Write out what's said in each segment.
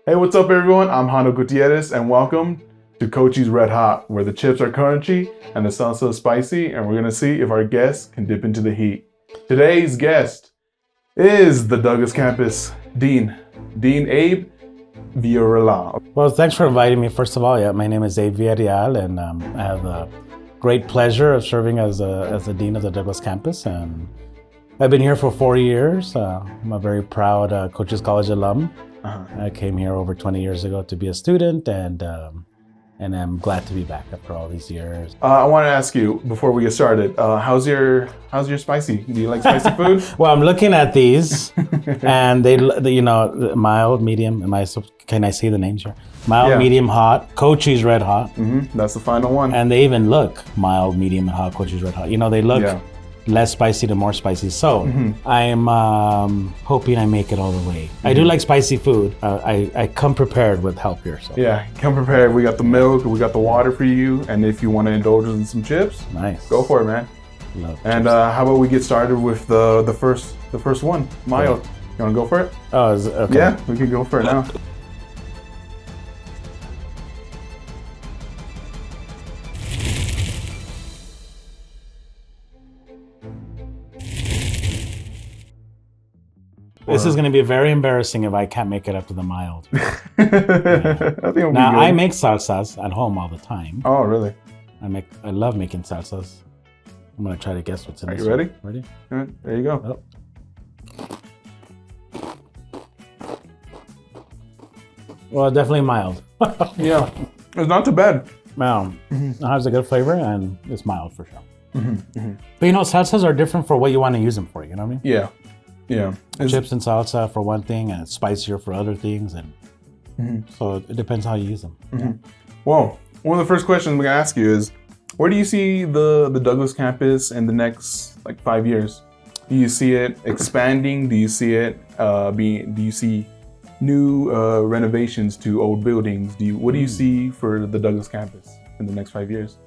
Hey, what's up, everyone? I'm Hano Gutierrez, and welcome to Cochise Red Hot, where the chips are crunchy and the salsa is spicy, and we're gonna see if our guests can dip into the heat. Today's guest is the Douglas Campus Dean Abe Villarreal. Well, thanks for inviting me. First of all, my name is Abe Villarreal, and I have the great pleasure of serving as a dean of the Douglas Campus. And I've been here for 4 years. I'm a very proud Cochise College alum. I came here over 20 years ago to be a student, and I'm glad to be back after all these years. I want to ask you before we get started, how's your spicy? Do you like spicy food? Well, I'm looking at these, and they mild, medium. Can I say the names here? Mild, medium, hot. Cochise Red Hot. That's the final one. And they even look mild, medium, and hot. Cochise Red Hot. They look less spicy to more spicy. So I'm hoping I make it all the way. I do like spicy food. I come prepared with help here. So. Yeah, come prepared. We got the milk, we got the water for you, and if you want to indulge in some chips, nice. Go for it, man. Love and how about we get started with the first one, mild. You want to go for it? Oh, is it? Okay. Yeah, we can go for it now. This is going to be very embarrassing if I can't make it up to the mild. I think it'll now, be good. I make salsas at home all the time. Oh, really? I love making salsas. I'm going to try to guess what's in this. Are you ready? One. Ready? All right, there you go. Well, definitely mild. Yeah, it's not too bad. Wow. It has a good flavor, and it's mild for sure. But salsas are different for what you want to use them for, you know what I mean? Yeah. Yeah. Chips and salsa for one thing, and it's spicier for other things, and so it depends how you use them. Well, one of the first questions we're gonna ask you is, where do you see the Douglas campus in the next 5 years? Do you see it expanding? Do you see it Do you see new renovations to old buildings? What do you see for the Douglas campus in the next 5 years?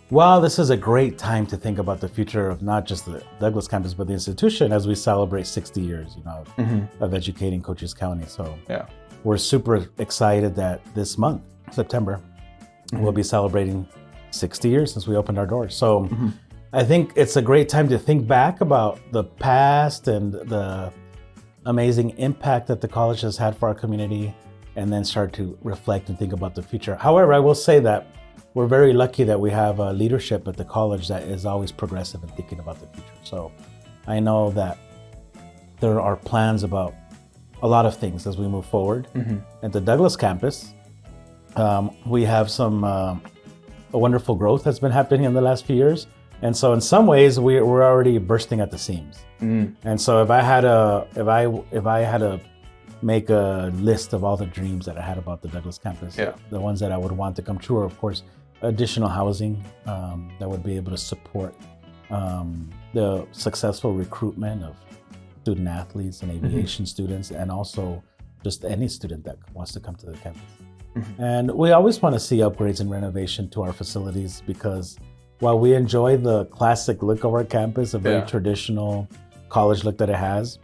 Well, this is a great time to think about the future of not just the Douglas campus, but the institution as we celebrate 60 years, of educating Cochise County. So we're super excited that this month, September, we'll be celebrating 60 years since we opened our doors. So I think it's a great time to think back about the past and the amazing impact that the college has had for our community, and then start to reflect and think about the future. However, I will say that we're very lucky that we have a leadership at the college that is always progressive and thinking about the future. So I know that there are plans about a lot of things as we move forward. At the Douglas campus, we have some a wonderful growth that's been happening in the last few years. And so in some ways, we're already bursting at the seams. And so if I had to make a list of all the dreams that I had about the Douglas campus, the ones that I would want to come true are, of course, additional housing that would be able to support the successful recruitment of student athletes and aviation students, and also just any student that wants to come to the campus. And we always want to see upgrades and renovation to our facilities, because while we enjoy the classic look of our campus, a very traditional college look that it has,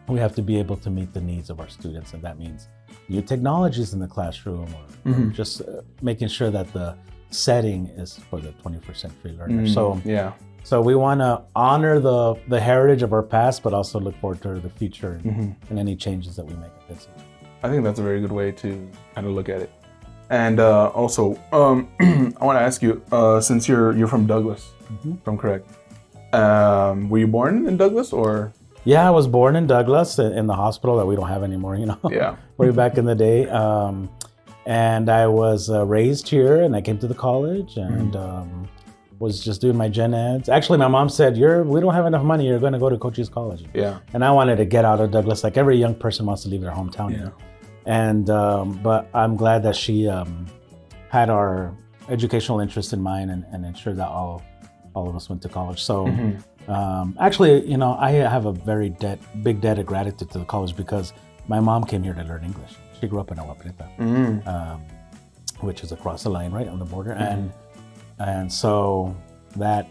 we have to be able to meet the needs of our students. And that means new technologies in the classroom, or just making sure that the setting is for the 21st century learner. So we want to honor the heritage of our past, but also look forward to the future and any changes that we make at this. I think that's a very good way to kind of look at it. And also, I want to ask you, since you're from Douglas, if I'm correct, were you born in Douglas, or? Yeah, I was born in Douglas in the hospital that we don't have anymore, way back in the day. And I was raised here, and I came to the college and was just doing my gen eds. Actually, my mom said, we don't have enough money, you're going to go to Cochise College. Yeah. And I wanted to get out of Douglas, like every young person wants to leave their hometown. And but I'm glad that she had our educational interest in mind and ensured that all of us went to college. So actually, I have a very big debt of gratitude to the college, because my mom came here to learn English. She grew up in Agua Prieta, which is across the line, right on the border, and so that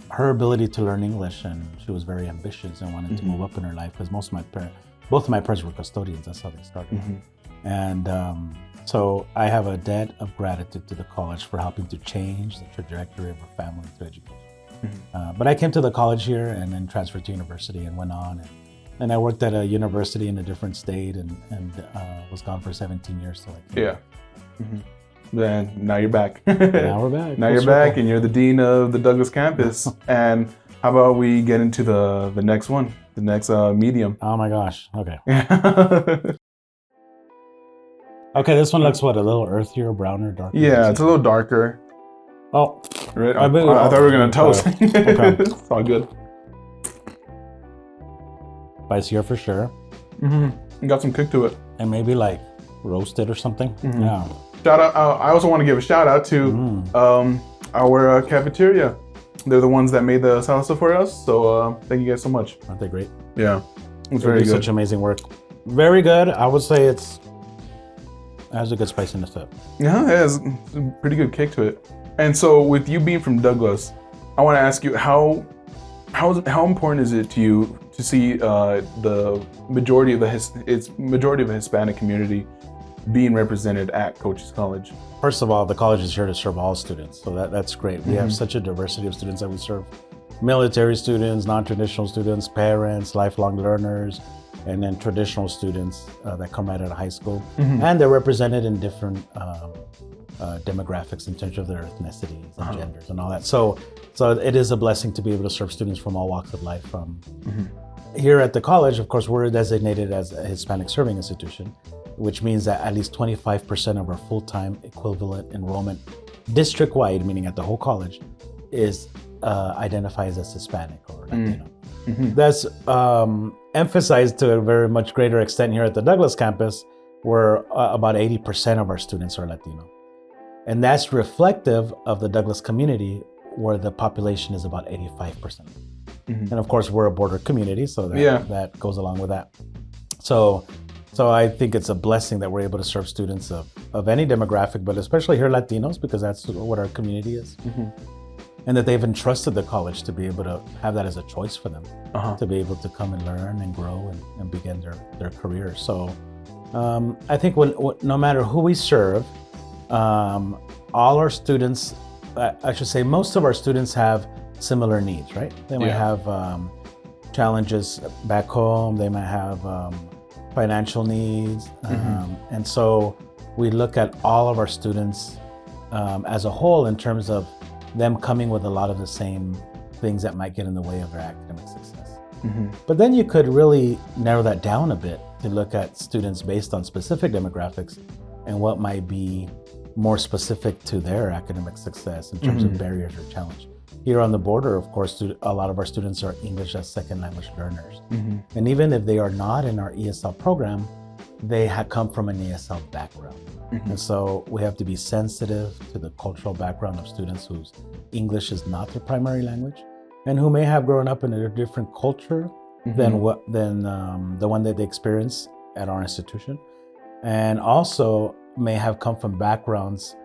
her ability to learn English, and she was very ambitious and wanted to move up in her life, because both of my parents were custodians. That's how they started. And so I have a debt of gratitude to the college for helping to change the trajectory of our family through education. But I came to the college here and then transferred to university and went on. And I worked at a university in a different state and was gone for 17 years. So Then now you're back. Now we're back. Now you're back, and you're the dean of the Douglas campus. And how about we get into the next one, the next medium? Oh my gosh. Okay. Okay, this one looks what, a little earthier, browner, darker. Yeah, it's a little darker. Oh, right. I thought we were gonna toast. Okay. It's all good. Spicier for sure. You got some kick to it. And maybe like roasted or something. Yeah. Shout out! I also want to give a shout out to our cafeteria. They're the ones that made the salsa for us. So thank you guys so much. Aren't they great? Yeah, it's very good. Such amazing work. Very good. I would say it has a good spiciness to it. Yeah, it has a pretty good kick to it. And so, with you being from Douglas, I want to ask you how important is it to you to see the majority of the Hispanic community being represented at Cochise College? First of all, the college is here to serve all students, so that's great. We have such a diversity of students that we serve: military students, non-traditional students, parents, lifelong learners, and then traditional students that come right out of high school. And they're represented in different demographics in terms of their ethnicities and genders and all that. So it is a blessing to be able to serve students from all walks of life. Here at the college, of course, we're designated as a Hispanic serving institution, which means that at least 25% of our full-time equivalent enrollment district-wide, meaning at the whole college, is identifies as Hispanic or Latino. That's emphasized to a very much greater extent here at the Douglas campus, where about 80% of our students are Latino. And that's reflective of the Douglas community, where the population is about 85%. And of course, we're a border community, so that goes along with that. So I think it's a blessing that we're able to serve students of any demographic, but especially here Latinos, because that's what our community is. And that they've entrusted the college to be able to have that as a choice for them, to be able to come and learn and grow and begin their careers. So I think no matter who we serve, all our students, I should say most of our students have similar needs, right? They might have challenges back home, they might have financial needs. And so we look at all of our students as a whole in terms of them coming with a lot of the same things that might get in the way of their academic success. But then you could really narrow that down a bit to look at students based on specific demographics and what might be more specific to their academic success in terms of barriers or challenge. Here on the border, of course, a lot of our students are English as second language learners. And even if they are not in our ESL program, they have come from an ESL background. And so we have to be sensitive to the cultural background of students whose English is not their primary language and who may have grown up in a different culture than the one that they experience at our institution. And also may have come from backgrounds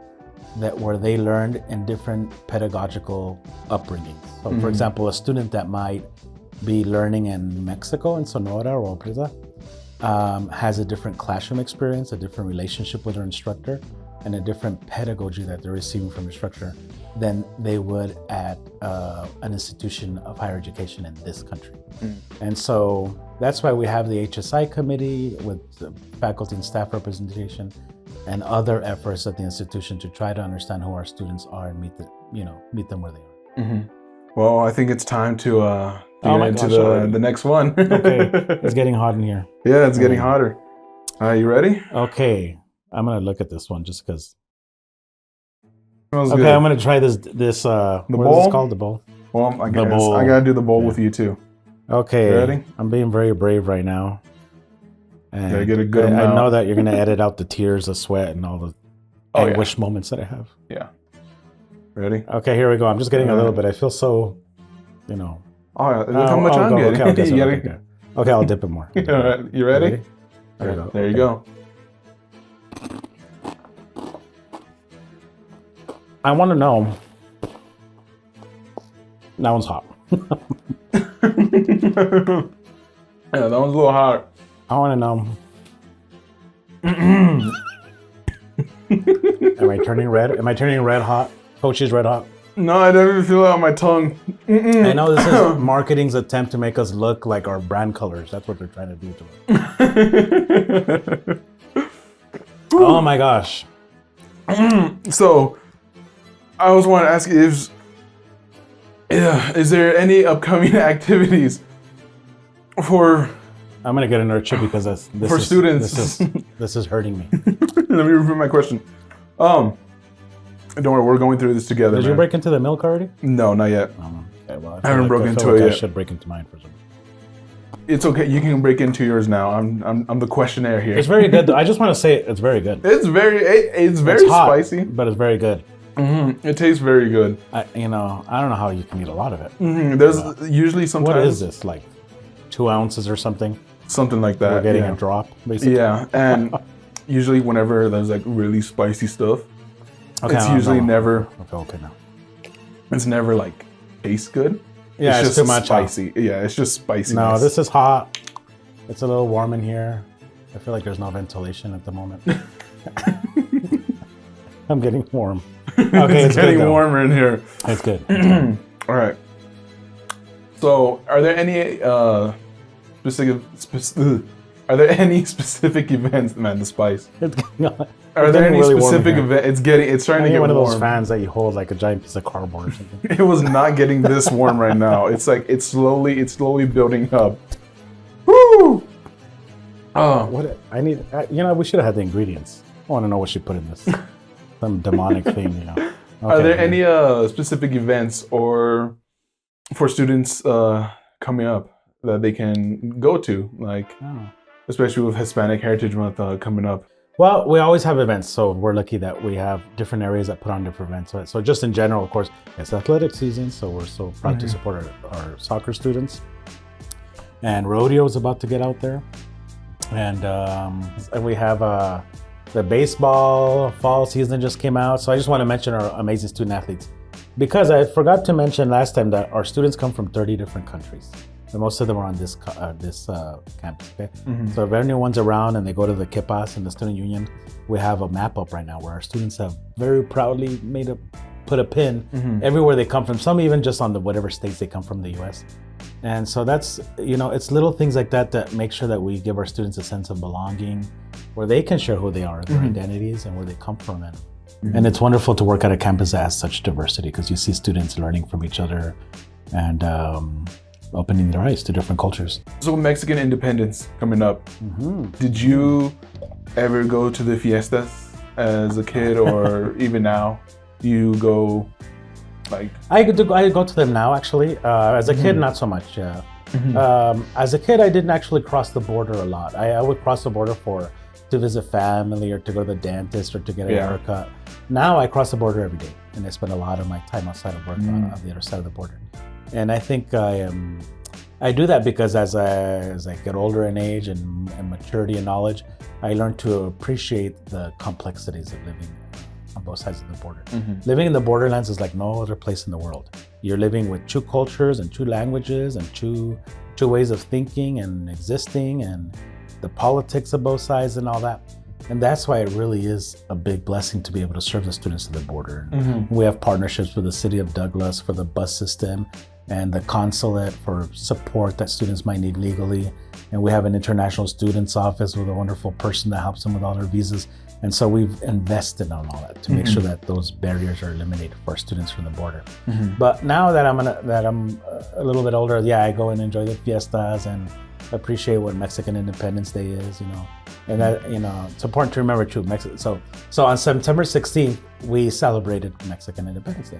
where they learned in different pedagogical upbringings. So for example, a student that might be learning in Mexico, in Sonora or Opresa, has a different classroom experience, a different relationship with their instructor, and a different pedagogy that they're receiving from the instructor than they would at an institution of higher education in this country. And so that's why we have the HSI committee with the faculty and staff representation and other efforts at the institution to try to understand who our students are and meet them where they are. Well, I think it's time to get into the next one. Okay, it's getting hot in here. Yeah, it's getting hotter. You ready? Okay, I'm gonna look at this one just because. Smells okay, good. I'm gonna try this. The what bowl? is this called? The bowl. Well, I gotta do the bowl with you too. Okay. You ready? I'm being very brave right now. And gotta get a good amount. I know that you're gonna edit out the tears, the sweat, and all the anguish moments that I have. Yeah. Ready? Okay, here we go. I'm just getting a little bit. I feel so, Oh, yeah. Look how much I'm getting. Okay, I'll dip it more. You ready? You ready? There you go. I want to know. That one's hot. Yeah, that one's a little hot. I want to know Am I turning red? Am I turning red hot? Coach's red hot? No, I don't even feel it on my tongue. I know this is marketing's attempt to make us look like our brand colors. That's what they're trying to do to us. Oh my gosh. So, I always want to ask you, is there any upcoming activities for... I'm going to get another chip because this for is, students. This is hurting me. Let me repeat my question. Don't worry, we're going through this together. Did you break into the milk already? No, not yet. Okay, well, I haven't broken into it I yet. should break into mine for some. It's okay. You can break into yours now. I'm the questionnaire here. It's very good, though. I just want to say it's very good. It's very hot, spicy, but it's very good. It tastes very good. I don't know how you can eat a lot of it. There's usually sometimes. What is this, like 2 ounces or something? Something like that. We're getting a drop, basically. Yeah, and usually whenever there's like really spicy stuff, it's usually never. Okay, no. It's never like tastes good. Yeah, it's just too much. Spicy. Yeah, it's just spicy. No, this is hot. It's a little warm in here. I feel like there's no ventilation at the moment. I'm getting warm. Okay, it's getting warmer in here. It's good. All right. So, are there any are there any specific events? Man, the spice. Are there any specific event? It's starting to get one warm. Of those fans that you hold like a giant piece of cardboard or something. It was not getting this warm right now. It's like it's slowly building up. Woo! What I need? We should have had the ingredients. I want to know what she put in this. Some demonic thing, Okay, are there any specific events or for students coming up that they can go to, like especially with Hispanic Heritage Month coming up? Well, we always have events, so we're lucky that we have different areas that put on different events. So just in general, of course, it's athletic season, so we're so proud to support our soccer students. And rodeo is about to get out there, and we have the baseball fall season just came out. So I just want to mention our amazing student athletes, because I forgot to mention last time that our students come from 30 different countries. And most of them are on this campus. Okay, so if anyone's around and they go to the Kipas and the Student Union, we have a map up right now where our students have very proudly put a pin everywhere they come from. Some even just on the whatever states they come from, the U.S. And so that's it's little things like that that make sure that we give our students a sense of belonging, where they can share who they are, their identities, and where they come from. And it's wonderful to work at a campus that has such diversity, because you see students learning from each other and opening their eyes to different cultures. So Mexican independence coming up. Did you ever go to the fiestas as a kid, or even now? Do you go like? I go to them now, actually. As a kid, not so much. Yeah. As a kid, I didn't actually cross the border a lot. I would cross the border to visit family, or to go to the dentist, or to get a haircut. Now I cross the border every day, and I spend a lot of my time outside of work on the other side of the border. And I think I do that because as I get older in age and maturity and knowledge, I learn to appreciate the complexities of living on both sides of the border. Living in the borderlands is like no other place in the world. You're living with two cultures and two languages and two ways of thinking and existing, and the politics of both sides and all that. And that's why it really is a big blessing to be able to serve the students at the border. We have partnerships with the city of Douglas for the bus system, and the consulate for support that students might need legally. And we have an international students office with a wonderful person that helps them with all their visas. And so we've invested on all that to make sure that those barriers are eliminated for students from the border. But now that I'm a little bit older, I go and enjoy the fiestas and appreciate what Mexican Independence Day is, And that, it's important to remember too, So on September 16th, we celebrated Mexican Independence Day.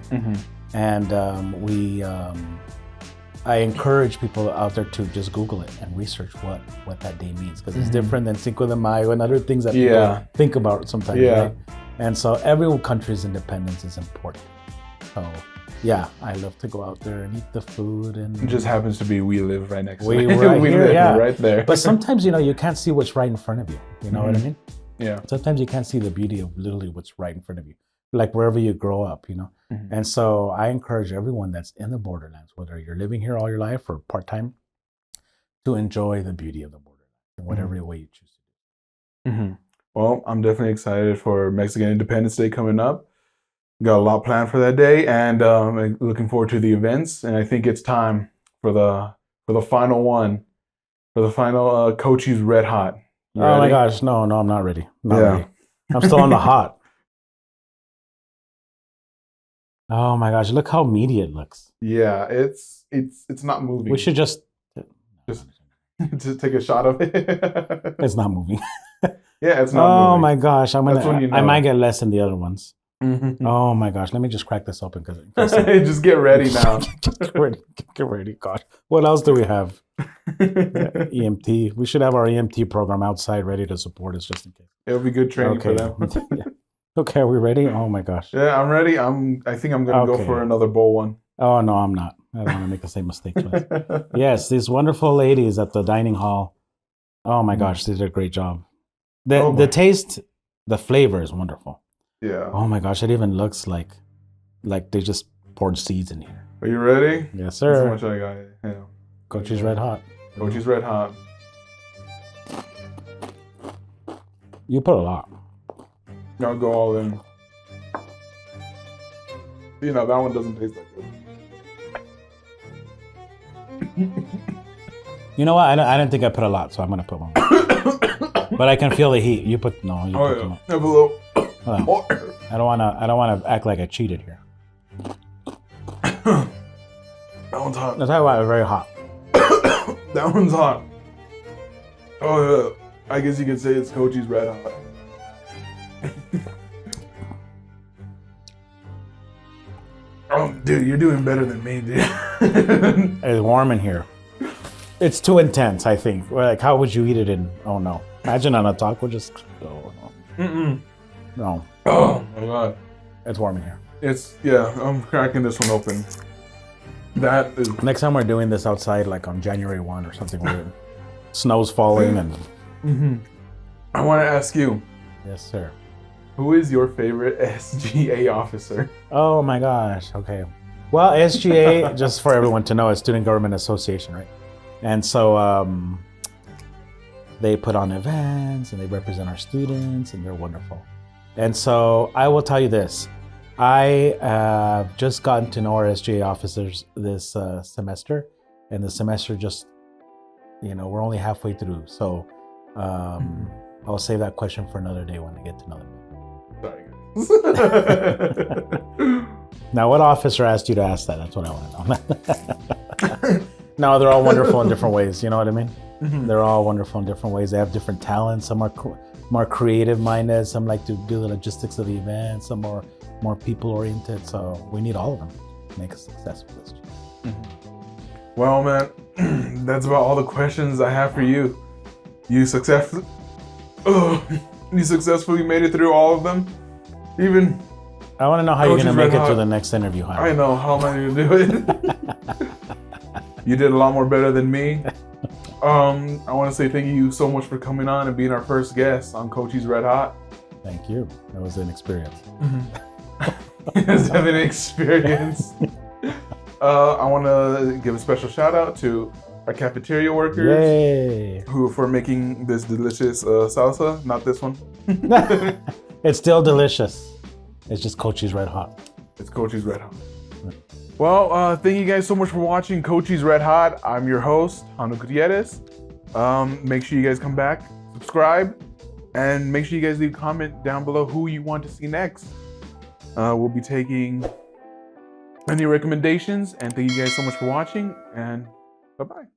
And I encourage people out there to just Google it and research what that day means, because it's different than Cinco de Mayo and other things that people think about sometimes, right? And so every country's independence is important. So I love to go out there and eat the food. And it just happens to be we live right next to it. We live right there. But sometimes, you can't see what's right in front of you. You know what I mean? Yeah. Sometimes you can't see the beauty of literally what's right in front of you, like wherever you grow up, And so I encourage everyone that's in the borderlands, whether you're living here all your life or part-time, to enjoy the beauty of the borderlands in whatever way you choose to do. Well, I'm definitely excited for Mexican Independence Day coming up. Got a lot planned for that day, and looking forward to the events. And I think it's time for the final one, for the final Cochise Red Hot. You ready? My gosh, no, I'm not ready. Not ready. I'm still on the hot. Oh my gosh, look how meaty it looks. Yeah, it's not moving. We should just take a shot of it. It's not moving. Yeah, it's not moving. Oh my gosh, I might get less than the other ones. Mm-hmm. Oh my gosh, let me just crack this open because just get ready now. Get ready, God. What else do we have? EMT. We should have our EMT program outside ready to support us just in case. It'll be good training for them. Yeah. Okay, are we ready? Oh my gosh. Yeah, I'm ready. I think I'm gonna go for another bowl one. Oh no, I'm not. I don't want to make the same mistake twice. Yes, these wonderful ladies at the dining hall. Oh my gosh, they did a great job. The taste, the flavor is wonderful. Yeah. Oh my gosh, it even looks like they just poured seeds in here. Are you ready? Yes, sir. That's how much I got. Yeah. Cochise Red Hot. Cochise Red Hot. You put a lot. I'll go all in. You know, that one doesn't taste that good. You know what? I don't think I put a lot, so I'm gonna put one more. But I can feel the heat. You put too much. Have a little. I don't wanna act like I cheated here. That one's hot. That's how it's very hot. That one's hot. Oh yeah. I guess you could say it's Cochise Red Hot. Oh, dude, you're doing better than me, dude. It's warm in here. It's too intense, I think. Like, how would you eat it in? Oh no! Imagine on a taco, just. Oh no. No. Oh my god. It's warm in here. I'm cracking this one open. That is. Next time we're doing this outside, like on January 1 or something, where snow's falling and. Mm-hmm. I want to ask you. Yes, sir. Who is your favorite SGA officer? Oh my gosh. Okay. Well, SGA, just for everyone to know, is Student Government Association, right? And so they put on events and they represent our students and they're wonderful. And so I will tell you this. I have just gotten to know our SGA officers this semester, and the semester just, we're only halfway through. So I'll save that question for another day when I get to know them. Sorry. Now, what officer asked you to ask that? That's what I want to know. No, they're all wonderful in different ways. You know what I mean? Mm-hmm. They're all wonderful in different ways. They have different talents. Some are more creative-minded. Some like to do the logistics of the event. Some are more people-oriented. So we need all of them to make a success with this. Mm-hmm. Well, man, that's about all the questions I have for you. You successfully made it through all of them. Even I want to know how you're going to make it to the next interview, huh? I know. How am I going to do it? You did a lot more better than me. I want to say thank you so much for coming on and being our first guest on Cochise Red Hot. Thank you. That was an experience. Mm-hmm. It's an experience. I want to give a special shout out to our cafeteria workers for making this delicious salsa. Not this one. It's still delicious. It's just Cochise Red Hot. It's Cochise Red Hot. Well, thank you guys so much for watching Cochise Red Hot. I'm your host, Hanu Gutierrez. Make sure you guys come back, subscribe, and make sure you guys leave a comment down below who you want to see next. We'll be taking any recommendations, and thank you guys so much for watching, and bye-bye.